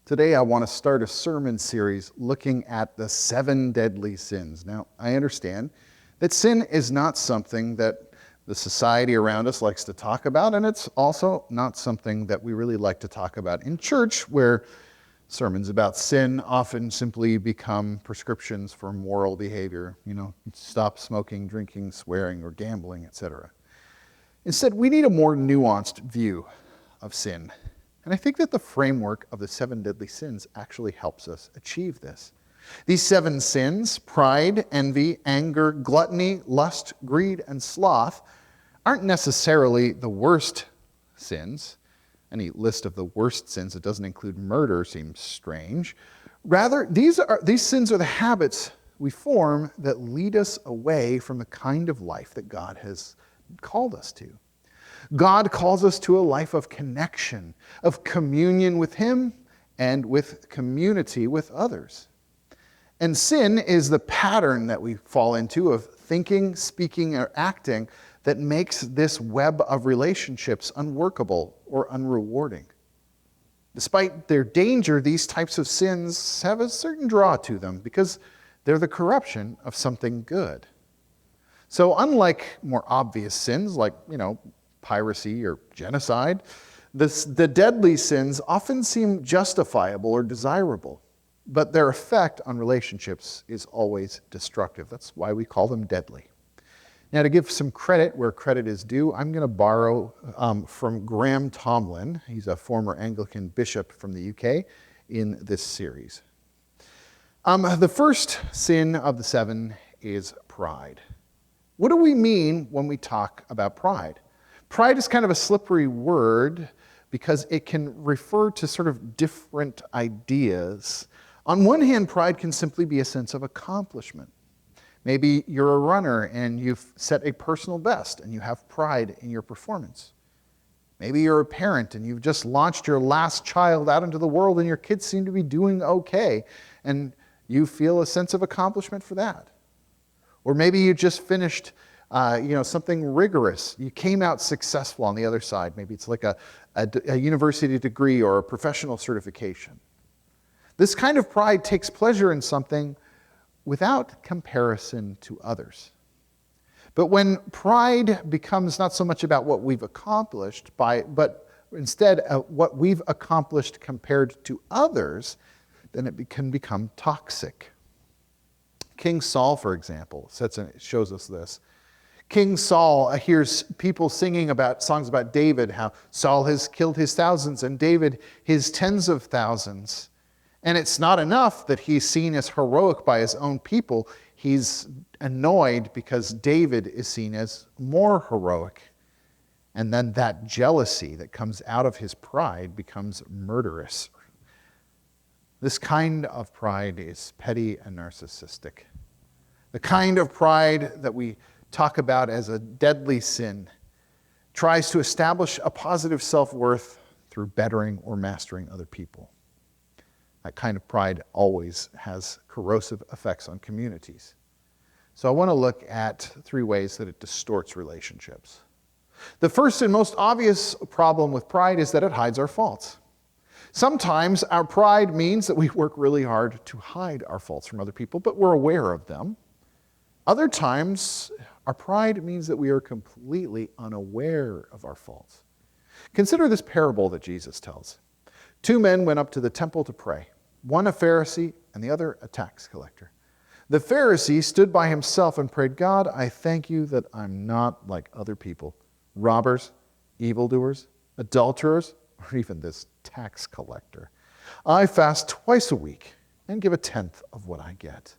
Today, I want to start a sermon series looking at the 7 deadly sins. Now, I understand that sin is not something that the society around us likes to talk about, and it's also not something that we really like to talk about in church, where sermons about sin often simply become prescriptions for moral behavior. Stop smoking, drinking, swearing, or gambling, etc. Instead, we need a more nuanced view of sin. And I think that the framework of the 7 deadly sins actually helps us achieve this. These 7 sins, pride, envy, anger, gluttony, lust, greed, and sloth, aren't necessarily the worst sins. Any list of the worst sins that doesn't include murder seems strange. Rather, these sins are the habits we form that lead us away from the kind of life that God has called us to. God calls us to a life of connection, of communion with Him, and with community with others. And sin is the pattern that we fall into of thinking, speaking, or acting that makes this web of relationships unworkable or unrewarding. Despite their danger, these types of sins have a certain draw to them because they're the corruption of something good. So unlike more obvious sins like, piracy or genocide, the deadly sins often seem justifiable or desirable, but their effect on relationships is always destructive. That's why we call them deadly. Now, to give some credit where credit is due, I'm going to borrow from Graham Tomlin. He's a former Anglican bishop from the UK in this series. The first sin of the 7 is pride. What do we mean when we talk about pride? Pride is kind of a slippery word because it can refer to sort of different ideas. On one hand, pride can simply be a sense of accomplishment. Maybe you're a runner and you've set a personal best and you have pride in your performance. Maybe you're a parent and you've just launched your last child out into the world and your kids seem to be doing okay and you feel a sense of accomplishment for that. Or maybe you just finished something rigorous. You came out successful on the other side. Maybe it's like a university degree or a professional certification. This kind of pride takes pleasure in something without comparison to others. But when pride becomes not so much about what we've accomplished, but instead what we've accomplished compared to others, then it can become toxic. King Saul, for example, shows us this. King Saul hears people singing about songs about David, how Saul has killed his thousands and David his tens of thousands. And it's not enough that he's seen as heroic by his own people. He's annoyed because David is seen as more heroic. And then that jealousy that comes out of his pride becomes murderous. This kind of pride is petty and narcissistic. The kind of pride that we talk about as a deadly sin tries to establish a positive self-worth through bettering or mastering other people. That kind of pride always has corrosive effects on communities. So I want to look at 3 ways that it distorts relationships. The first and most obvious problem with pride is that it hides our faults. Sometimes our pride means that we work really hard to hide our faults from other people, but we're aware of them. Other times, our pride means that we are completely unaware of our faults. Consider this parable that Jesus tells. 2 men went up to the temple to pray, one a Pharisee and the other a tax collector. The Pharisee stood by himself and prayed, "God, I thank you that I'm not like other people, robbers, evildoers, adulterers, or even this tax collector. I fast twice a week and give 1/10 of what I get."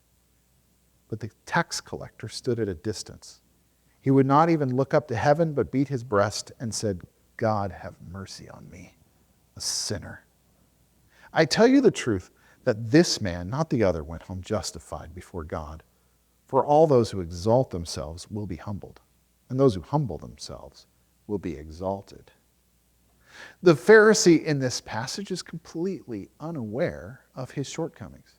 But the tax collector stood at a distance. He would not even look up to heaven, but beat his breast and said, "God, have mercy on me, a sinner." I tell you the truth, that this man, not the other, went home justified before God. For all those who exalt themselves will be humbled, and those who humble themselves will be exalted. The Pharisee in this passage is completely unaware of his shortcomings.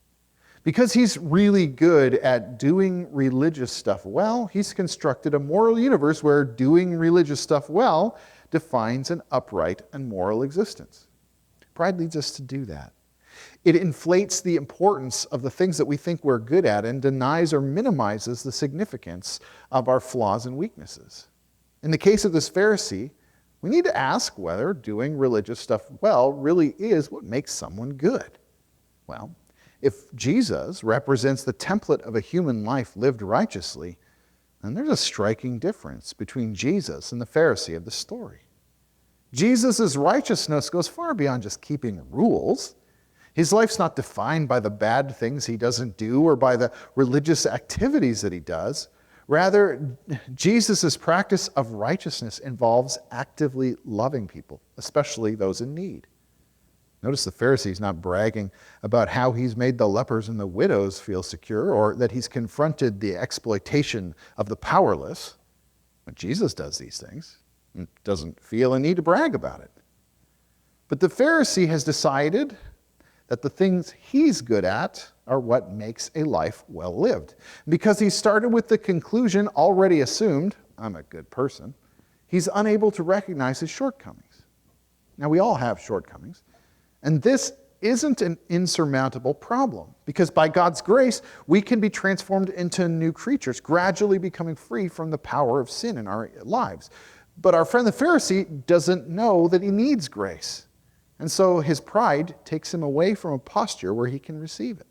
Because he's really good at doing religious stuff well, he's constructed a moral universe where doing religious stuff well defines an upright and moral existence. Pride leads us to do that. It inflates the importance of the things that we think we're good at and denies or minimizes the significance of our flaws and weaknesses. In the case of this Pharisee, we need to ask whether doing religious stuff well really is what makes someone good. Well, if Jesus represents the template of a human life lived righteously, then there's a striking difference between Jesus and the Pharisee of the story. Jesus' righteousness goes far beyond just keeping rules. His life's not defined by the bad things he doesn't do or by the religious activities that he does. Rather, Jesus' practice of righteousness involves actively loving people, especially those in need. Notice the Pharisee's not bragging about how he's made the lepers and the widows feel secure or that he's confronted the exploitation of the powerless. When Jesus does these things, he doesn't feel a need to brag about it. But the Pharisee has decided that the things he's good at are what makes a life well lived. Because he started with the conclusion already assumed, I'm a good person, he's unable to recognize his shortcomings. Now, we all have shortcomings. And this isn't an insurmountable problem, because by God's grace, we can be transformed into new creatures, gradually becoming free from the power of sin in our lives. But our friend the Pharisee doesn't know that he needs grace. And so his pride takes him away from a posture where he can receive it.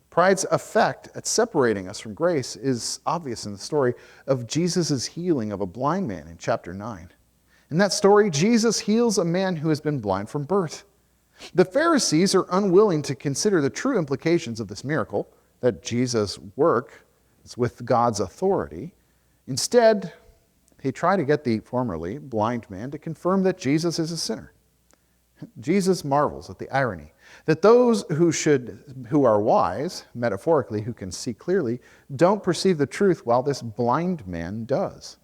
Pride's effect at separating us from grace is obvious in the story of Jesus' healing of a blind man in chapter 9. In that story, Jesus heals a man who has been blind from birth. The Pharisees are unwilling to consider the true implications of this miracle, that Jesus' work is with God's authority. Instead, they try to get the formerly blind man to confirm that Jesus is a sinner. Jesus marvels at the irony that those who are wise, metaphorically, who can see clearly, don't perceive the truth while this blind man does.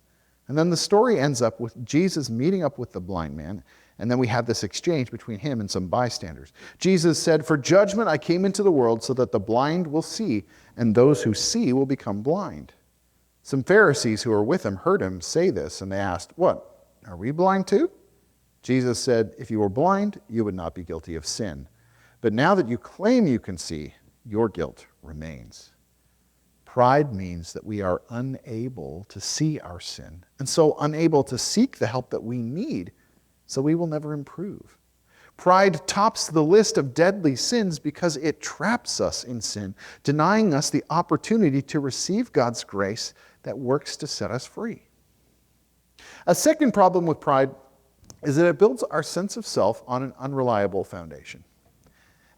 And then the story ends up with Jesus meeting up with the blind man, and then we have this exchange between him and some bystanders. Jesus said, "For judgment I came into the world so that the blind will see, and those who see will become blind." Some Pharisees who were with him heard him say this, and they asked, "What, are we blind too?" Jesus said, "If you were blind, you would not be guilty of sin. But now that you claim you can see, your guilt remains." Pride means that we are unable to see our sin, and so unable to seek the help that we need, so we will never improve. Pride tops the list of deadly sins because it traps us in sin, denying us the opportunity to receive God's grace that works to set us free. A second problem with pride is that it builds our sense of self on an unreliable foundation.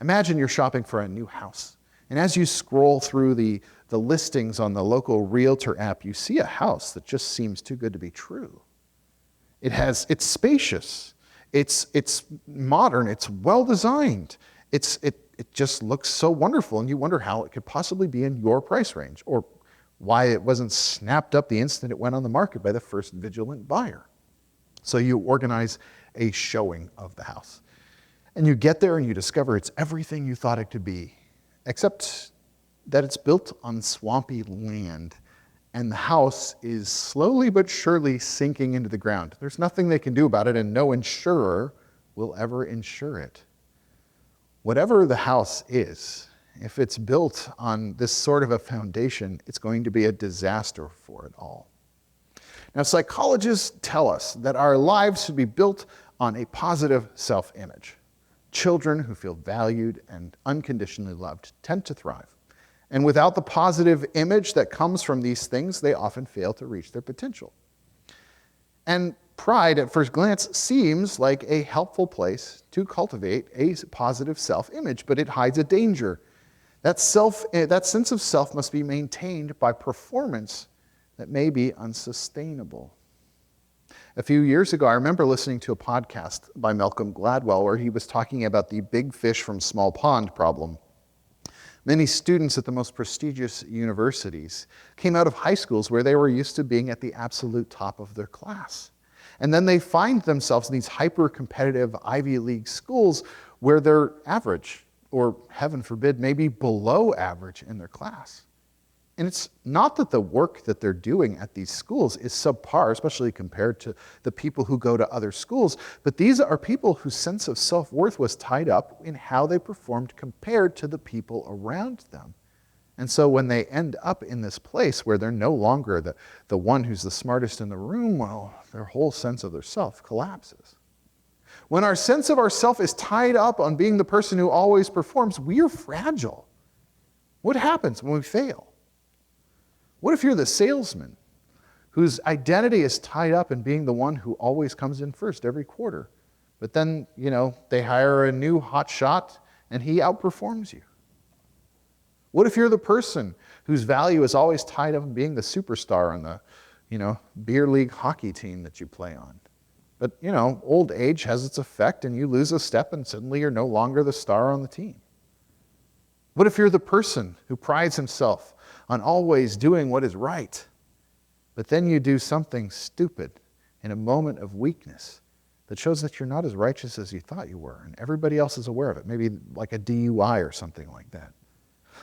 Imagine you're shopping for a new house, and as you scroll through the listings on the local realtor app, you see a house that just seems too good to be true. It's spacious, it's modern, it's well designed, it just looks so wonderful, and you wonder how it could possibly be in your price range, or why it wasn't snapped up the instant it went on the market by the first vigilant buyer. So you organize a showing of the house. And you get there and you discover it's everything you thought it could be, except that it's built on swampy land, and the house is slowly but surely sinking into the ground. There's nothing they can do about it, and no insurer will ever insure it. Whatever the house is, if it's built on this sort of a foundation, it's going to be a disaster for it all. Now, psychologists tell us that our lives should be built on a positive self-image. Children who feel valued and unconditionally loved tend to thrive. And without the positive image that comes from these things, they often fail to reach their potential. And pride, at first glance, seems like a helpful place to cultivate a positive self-image, but it hides a danger. That sense of self must be maintained by performance that may be unsustainable. A few years ago, I remember listening to a podcast by Malcolm Gladwell where he was talking about the big fish from small pond problem. Many students at the most prestigious universities came out of high schools where they were used to being at the absolute top of their class. And then they find themselves in these hyper-competitive Ivy League schools where they're average, or heaven forbid, maybe below average in their class. And it's not that the work that they're doing at these schools is subpar, especially compared to the people who go to other schools, but these are people whose sense of self-worth was tied up in how they performed compared to the people around them. And so when they end up in this place where they're no longer the one who's the smartest in the room, well, their whole sense of their self collapses. When our sense of ourself is tied up on being the person who always performs, we are fragile. What happens when we fail? What if you're the salesman whose identity is tied up in being the one who always comes in first every quarter? But then, they hire a new hot shot and he outperforms you. What if you're the person whose value is always tied up in being the superstar on the, beer league hockey team that you play on? But, old age has its effect and you lose a step and suddenly you're no longer the star on the team. What if you're the person who prides himself on always doing what is right, but then you do something stupid in a moment of weakness that shows that you're not as righteous as you thought you were, and everybody else is aware of it, maybe like a DUI or something like that.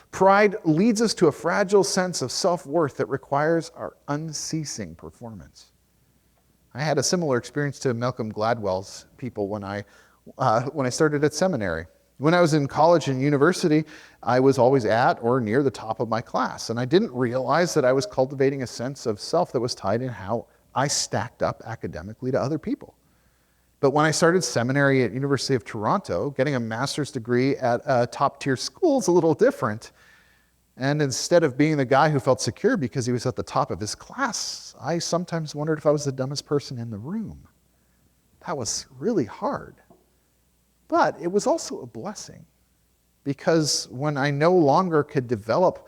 Pride leads us to a fragile sense of self-worth that requires our unceasing performance. I had a similar experience to Malcolm Gladwell's people when I started at seminary. When I was in college and university, I was always at or near the top of my class, and I didn't realize that I was cultivating a sense of self that was tied in how I stacked up academically to other people. But when I started seminary at University of Toronto, getting a master's degree at a top-tier school is a little different. And instead of being the guy who felt secure because he was at the top of his class, I sometimes wondered if I was the dumbest person in the room. That was really hard. But it was also a blessing, because when I no longer could develop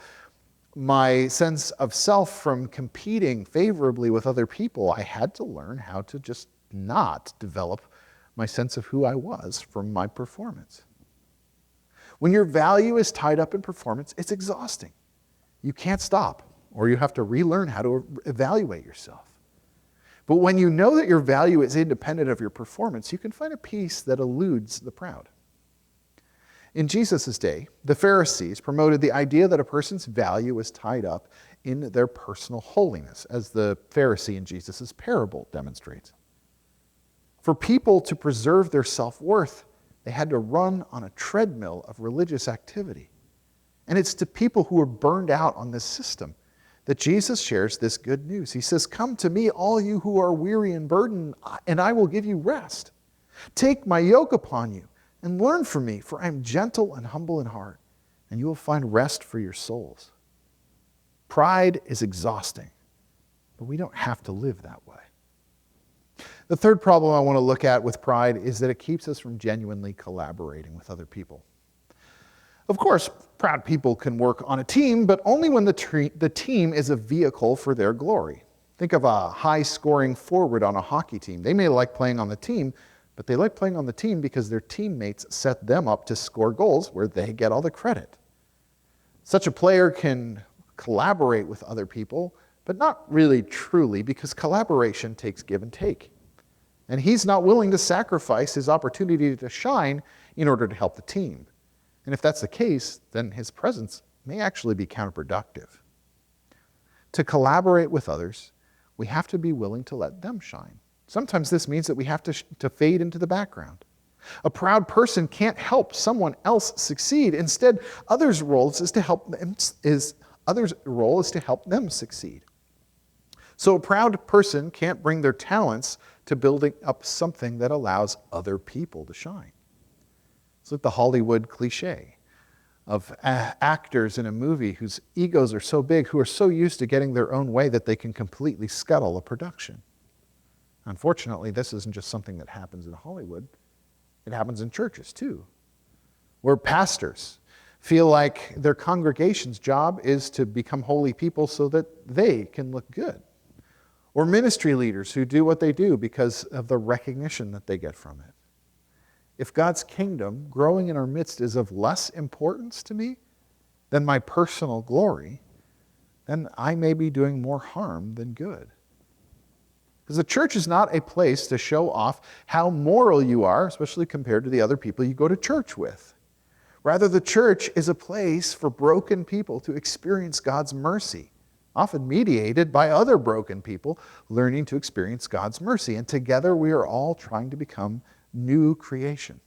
my sense of self from competing favorably with other people, I had to learn how to just not develop my sense of who I was from my performance. When your value is tied up in performance, it's exhausting. You can't stop, or you have to relearn how to evaluate yourself. But when you know that your value is independent of your performance, you can find a peace that eludes the proud. In Jesus' day, the Pharisees promoted the idea that a person's value was tied up in their personal holiness, as the Pharisee in Jesus' parable demonstrates. For people to preserve their self-worth, they had to run on a treadmill of religious activity. And it's to people who are burned out on this system that Jesus shares this good news. He says, "Come to me, all you who are weary and burdened, and I will give you rest. Take my yoke upon you and learn from me, for I am gentle and humble in heart, and you will find rest for your souls." Pride is exhausting, but we don't have to live that way. The third problem I want to look at with pride is that it keeps us from genuinely collaborating with other people. Of course, proud people can work on a team, but only when the team is a vehicle for their glory. Think of a high-scoring forward on a hockey team. They may like playing on the team, but they like playing on the team because their teammates set them up to score goals where they get all the credit. Such a player can collaborate with other people, but not really truly, because collaboration takes give and take. And he's not willing to sacrifice his opportunity to shine in order to help the team. And if that's the case, then his presence may actually be counterproductive. To collaborate with others, we have to be willing to let them shine. Sometimes this means that we have to fade into the background. A proud person can't help someone else succeed. Instead, others' role is to help them succeed. So a proud person can't bring their talents to building up something that allows other people to shine. It's like the Hollywood cliche of actors in a movie whose egos are so big, who are so used to getting their own way that they can completely scuttle a production. Unfortunately, this isn't just something that happens in Hollywood. It happens in churches too, where pastors feel like their congregation's job is to become holy people so that they can look good. Or ministry leaders who do what they do because of the recognition that they get from it. If God's kingdom growing in our midst is of less importance to me than my personal glory, then I may be doing more harm than good. Because the church is not a place to show off how moral you are, especially compared to the other people you go to church with. Rather, the church is a place for broken people to experience God's mercy, often mediated by other broken people learning to experience God's mercy. And together we are all trying to become new creation.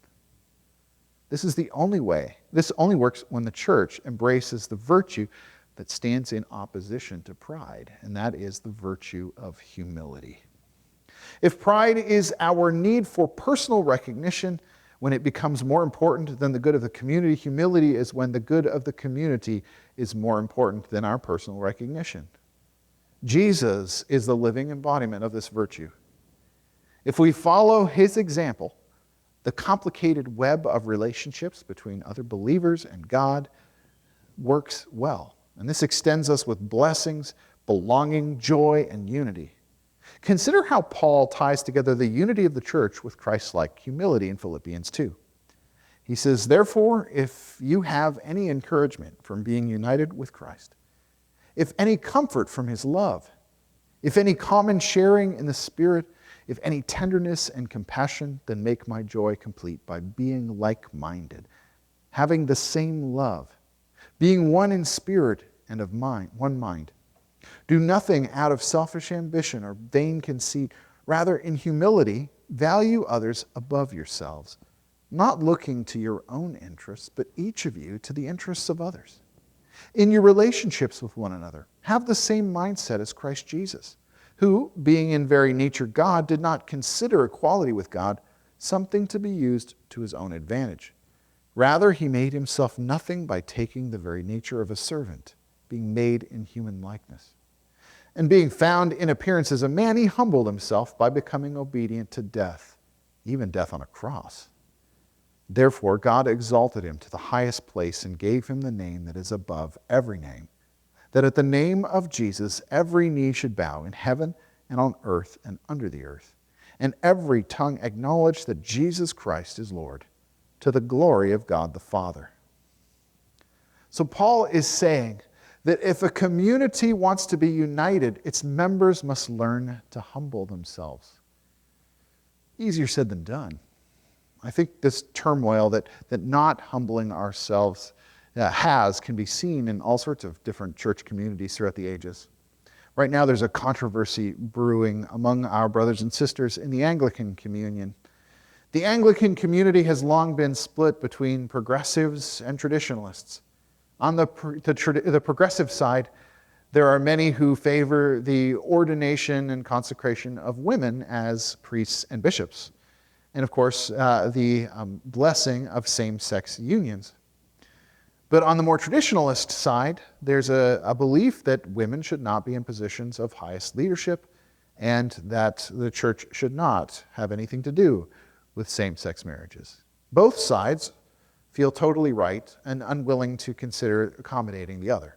This is the only way. This only works when the church embraces the virtue that stands in opposition to pride, and that is the virtue of humility. If pride is our need for personal recognition, when it becomes more important than the good of the community, humility is when the good of the community is more important than our personal recognition. Jesus is the living embodiment of this virtue. If we follow his example, the complicated web of relationships between other believers and God works well. And this extends us with blessings, belonging, joy, and unity. Consider how Paul ties together the unity of the church with Christ-like humility in Philippians 2. He says, "Therefore, if you have any encouragement from being united with Christ, if any comfort from his love, if any common sharing in the Spirit, if any tenderness and compassion, then make my joy complete by being like-minded, having the same love, being one in spirit and of mind, one mind. Do nothing out of selfish ambition or vain conceit. Rather, in humility, value others above yourselves, not looking to your own interests, but each of you to the interests of others. In your relationships with one another, have the same mindset as Christ Jesus, who, being in very nature God, did not consider equality with God something to be used to his own advantage. Rather, he made himself nothing by taking the very nature of a servant, being made in human likeness. And being found in appearance as a man, he humbled himself by becoming obedient to death, even death on a cross. Therefore, God exalted him to the highest place and gave him the name that is above every name, that at the name of Jesus every knee should bow in heaven and on earth and under the earth, and every tongue acknowledge that Jesus Christ is Lord, to the glory of God the Father." So Paul is saying that if a community wants to be united, its members must learn to humble themselves. Easier said than done. I think this turmoil that not humbling ourselves can be seen in all sorts of different church communities throughout the ages. Right now there's a controversy brewing among our brothers and sisters in the Anglican communion. The Anglican community has long been split between progressives and traditionalists. On the progressive side, there are many who favor the ordination and consecration of women as priests and bishops. And of course, the blessing of same-sex unions. But on the more traditionalist side, there's a belief that women should not be in positions of highest leadership and that the church should not have anything to do with same-sex marriages. Both sides feel totally right and unwilling to consider accommodating the other.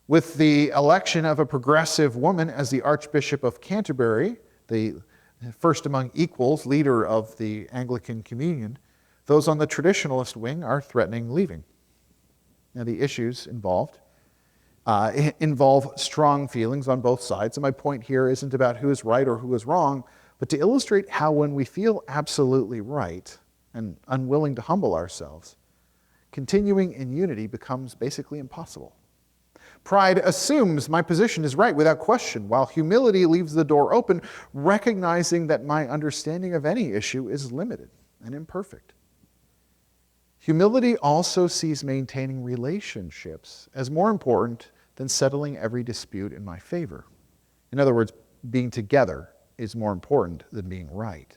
With the election of a progressive woman as the Archbishop of Canterbury, the first among equals leader of the Anglican Communion, those on the traditionalist wing are threatening leaving. Now, the issues involve strong feelings on both sides, and my point here isn't about who is right or who is wrong, but to illustrate how when we feel absolutely right and unwilling to humble ourselves, continuing in unity becomes basically impossible. Pride assumes my position is right without question, while humility leaves the door open, recognizing that my understanding of any issue is limited and imperfect. Humility also sees maintaining relationships as more important than settling every dispute in my favor. In other words, being together is more important than being right.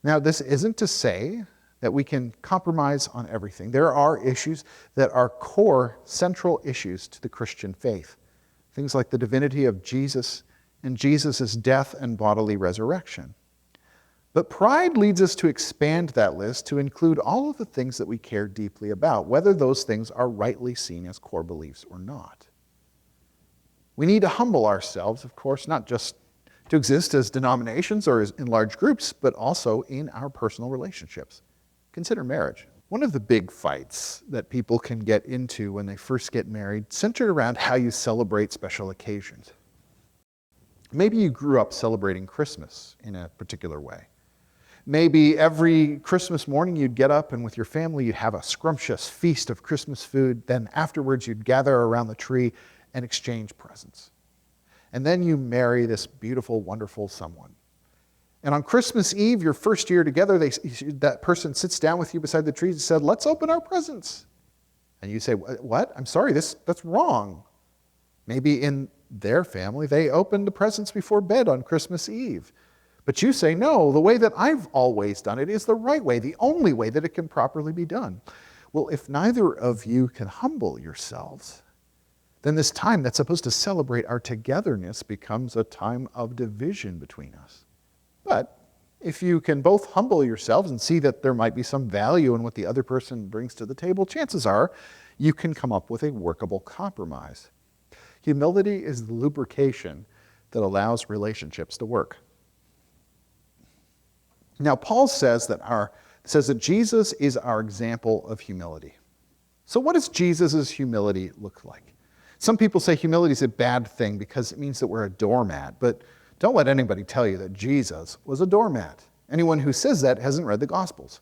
Now, this isn't to say that we can compromise on everything. There are issues that are core, central issues to the Christian faith. Things like the divinity of Jesus and Jesus' death and bodily resurrection. But pride leads us to expand that list to include all of the things that we care deeply about, whether those things are rightly seen as core beliefs or not. We need to humble ourselves, of course, not just to exist as denominations or as in large groups, but also in our personal relationships. Consider marriage. One of the big fights that people can get into when they first get married centered around how you celebrate special occasions. Maybe you grew up celebrating Christmas in a particular way. Maybe every Christmas morning you'd get up and with your family you'd have a scrumptious feast of Christmas food. Then afterwards you'd gather around the tree and exchange presents. And then you marry this beautiful, wonderful someone. And on Christmas Eve, your first year together, that person sits down with you beside the tree and said, "Let's open our presents." And you say, "What? I'm sorry, that's wrong." Maybe in their family, they opened the presents before bed on Christmas Eve. But you say, "No, the way that I've always done it is the right way, the only way that it can properly be done." Well, if neither of you can humble yourselves, then this time that's supposed to celebrate our togetherness becomes a time of division between us. But if you can both humble yourselves and see that there might be some value in what the other person brings to the table, chances are you can come up with a workable compromise. Humility is the lubrication that allows relationships to work. Now, Paul says that Jesus is our example of humility. So what does Jesus' humility look like? Some people say humility is a bad thing because it means that we're a doormat, but don't let anybody tell you that Jesus was a doormat. Anyone who says that hasn't read the Gospels.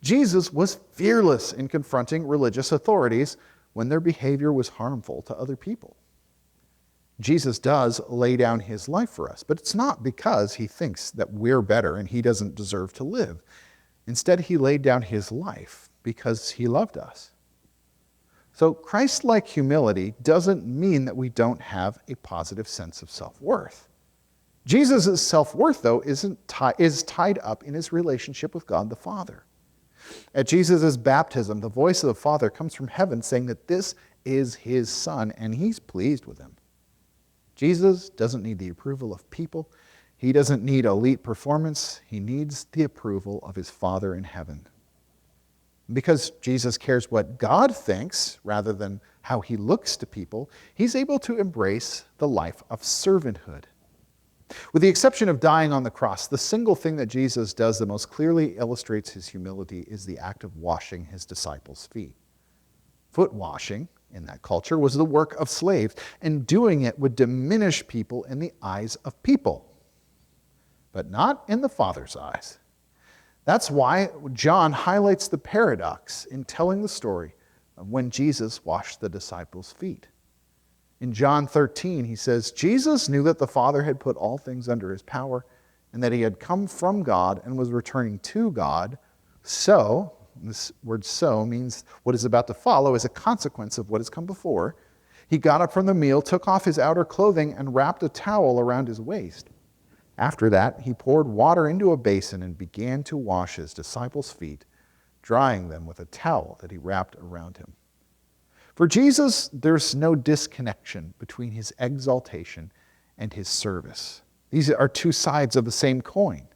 Jesus was fearless in confronting religious authorities when their behavior was harmful to other people. Jesus does lay down his life for us, but it's not because he thinks that we're better and he doesn't deserve to live. Instead, he laid down his life because he loved us. So Christ-like humility doesn't mean that we don't have a positive sense of self-worth. Jesus' self-worth, though, is tied up in his relationship with God the Father. At Jesus' baptism, the voice of the Father comes from heaven saying that this is his Son, and he's pleased with him. Jesus doesn't need the approval of people. He doesn't need elite performance. He needs the approval of his Father in heaven. Because Jesus cares what God thinks rather than how he looks to people, he's able to embrace the life of servanthood. With the exception of dying on the cross, the single thing that Jesus does that most clearly illustrates his humility is the act of washing his disciples' feet. Foot washing, in that culture, was the work of slaves, and doing it would diminish people in the eyes of people, but not in the Father's eyes. That's why John highlights the paradox in telling the story of when Jesus washed the disciples' feet. In John 13, he says, Jesus knew that the Father had put all things under his power and that he had come from God and was returning to God. So, this word so means what is about to follow is a consequence of what has come before. He got up from the meal, took off his outer clothing, and wrapped a towel around his waist. After that, he poured water into a basin and began to wash his disciples' feet, drying them with a towel that he wrapped around him. For Jesus, there's no disconnection between his exaltation and his service. These are two sides of the same coin.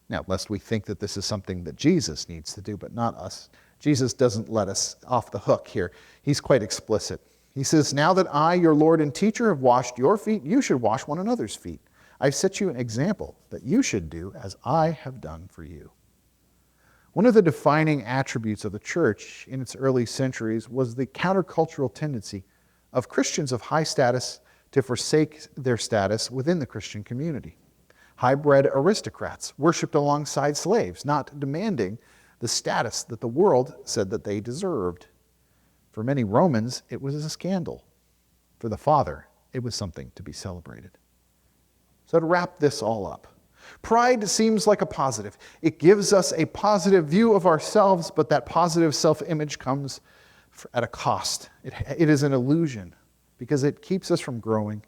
Now, lest we think that this is something that Jesus needs to do, but not us. Jesus doesn't let us off the hook here. He's quite explicit. He says, "Now that I, your Lord and teacher, have washed your feet, you should wash one another's feet. I've set you an example that you should do as I have done for you." One of the defining attributes of the church in its early centuries was the countercultural tendency of Christians of high status to forsake their status within the Christian community. High-bred aristocrats worshipped alongside slaves, not demanding the status that the world said that they deserved. For many Romans, it was a scandal. For the Father, it was something to be celebrated. So to wrap this all up, pride seems like a positive. It gives us a positive view of ourselves, but that positive self-image comes at a cost. It is an illusion because it keeps us from growing.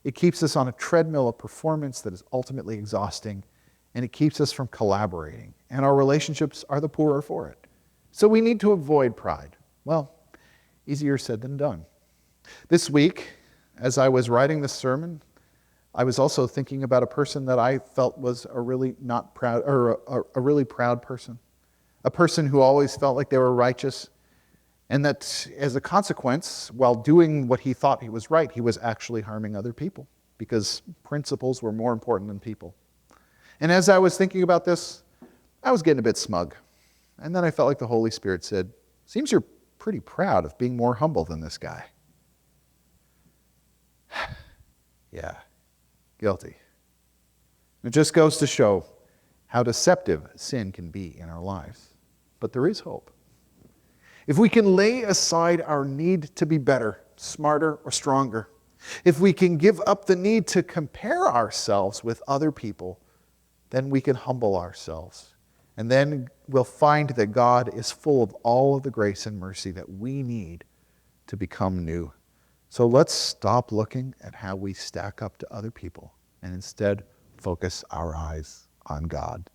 It keeps us on a treadmill of performance that is ultimately exhausting, and it keeps us from collaborating, and our relationships are the poorer for it. So we need to avoid pride. Well, easier said than done. This week, as I was writing this sermon, I was also thinking about a person that I felt was a really not proud, or a really proud person. A person who always felt like they were righteous, and that as a consequence, while doing what he thought he was right, he was actually harming other people because principles were more important than people. And as I was thinking about this, I was getting a bit smug. And then I felt like the Holy Spirit said, "Seems you're pretty proud of being more humble than this guy." Yeah, guilty. It just goes to show how deceptive sin can be in our lives. But there is hope. If we can lay aside our need to be better, smarter, or stronger, if we can give up the need to compare ourselves with other people, then we can humble ourselves. And then we'll find that God is full of all of the grace and mercy that we need to become new. So let's stop looking at how we stack up to other people and instead focus our eyes on God.